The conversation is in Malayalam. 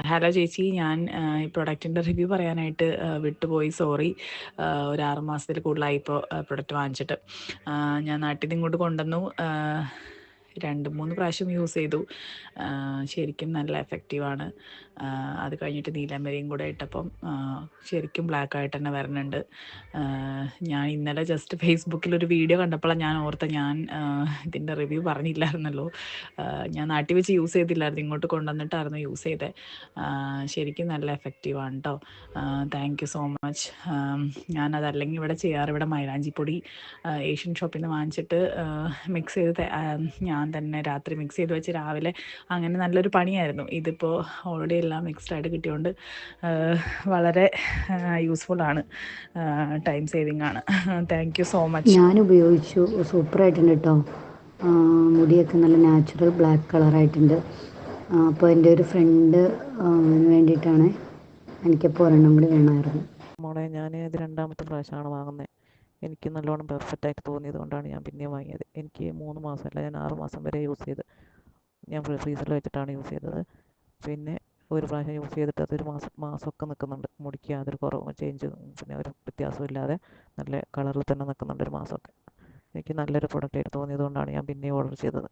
ഹലോ ചേച്ചി, ഞാൻ ഈ പ്രൊഡക്റ്റിൻ്റെ റിവ്യൂ പറയാനായിട്ട് വിട്ടുപോയി, സോറി. ഒരു 6 മാസത്തിൽ കൂടുതലായി ഇപ്പോൾ പ്രൊഡക്റ്റ് വാങ്ങിച്ചിട്ട്. ഞാൻ നാട്ടിൽ നിന്ന് ഇങ്ങോട്ട് കൊണ്ടുവന്നു, 2-3 പ്രാവശ്യം യൂസ് ചെയ്തു. ശരിക്കും നല്ല എഫക്റ്റീവാണ്. അത് കഴിഞ്ഞിട്ട് നീലാംബരിയും കൂടെ ഇട്ടപ്പം ശരിക്കും ബ്ലാക്കായിട്ട് തന്നെ വരുന്നുണ്ട്. ഞാൻ ഇന്നലെ ജസ്റ്റ് ഫേസ്ബുക്കിലൊരു വീഡിയോ കണ്ടപ്പോഴാണ് ഞാൻ ഓർത്ത, ഞാൻ ഇതിൻ്റെ റിവ്യൂ പറഞ്ഞില്ലായിരുന്നല്ലോ. ഞാൻ നാട്ടിൽ വെച്ച് യൂസ് ചെയ്തില്ലായിരുന്നു, ഇങ്ങോട്ട് കൊണ്ടുവന്നിട്ടായിരുന്നു യൂസ് ചെയ്തത്. ശരിക്കും നല്ല എഫക്റ്റീവാണ് കേട്ടോ. Thank you so much. ഞാനതല്ലെങ്കിൽ ഇവിടെ ചെയ്യാറ്, ഇവിടെ മൈലാഞ്ചിപ്പൊടി ഏഷ്യൻ ഷോപ്പിൽ നിന്ന് വാങ്ങിച്ചിട്ട് മിക്സ് ചെയ്ത് ഞാൻ തന്നെ രാത്രി മിക്സ് ചെയ്ത് വെച്ച് രാവിലെ, അങ്ങനെ നല്ലൊരു പണിയായിരുന്നു. ഇതിപ്പോൾ ഓൾറെഡി എല്ലാം മിക്സ്ഡായിട്ട് കിട്ടിയോണ്ട് വളരെ യൂസ്ഫുള്ളാണ്, ടൈം സേവിങ് ആണ്. Thank you so much. ഞാൻ ഉപയോഗിച്ചു, സൂപ്പറായിട്ടുണ്ട് കേട്ടോ. മുടിയൊക്കെ നല്ല നാച്ചുറൽ ബ്ലാക്ക് കളറായിട്ടുണ്ട്. അപ്പോൾ എൻ്റെ ഒരു ഫ്രണ്ട് വേണ്ടിയിട്ടാണ്, എനിക്കപ്പോൾ ഒരെണ്ണം കൂടി വേണമായിരുന്നു. മോളെ, ഞാൻ ഇത് 2ാമത്തെ പ്രാവശ്യമാണ് വാങ്ങുന്നത്. എനിക്ക് നല്ലോണം പെർഫെക്റ്റായിട്ട് തോന്നിയത് കൊണ്ടാണ് ഞാൻ പിന്നെയും വാങ്ങിയത്. എനിക്ക് 3 മാസമല്ല, ഞാൻ 6 മാസം വരെ യൂസ് ചെയ്ത്. ഞാൻ ഫ്രീസറിൽ വെച്ചിട്ടാണ് യൂസ് ചെയ്തത്. പിന്നെ ഒരു പ്രാവശ്യം യൂസ് ചെയ്തിട്ട് അതൊരു മാസമൊക്കെ നിൽക്കുന്നുണ്ട്. മുടിക്ക് യാതൊരു കുറവും പിന്നെ ഒരു വ്യത്യാസവും ഇല്ലാതെ നല്ല കളറിൽ തന്നെ നിൽക്കുന്നുണ്ട് ഒരു മാസമൊക്കെ. എനിക്ക് നല്ലൊരു പ്രൊഡക്റ്റായിട്ട് തോന്നിയത് കൊണ്ടാണ് ഞാൻ പിന്നെയും ഓർഡർ ചെയ്തത്.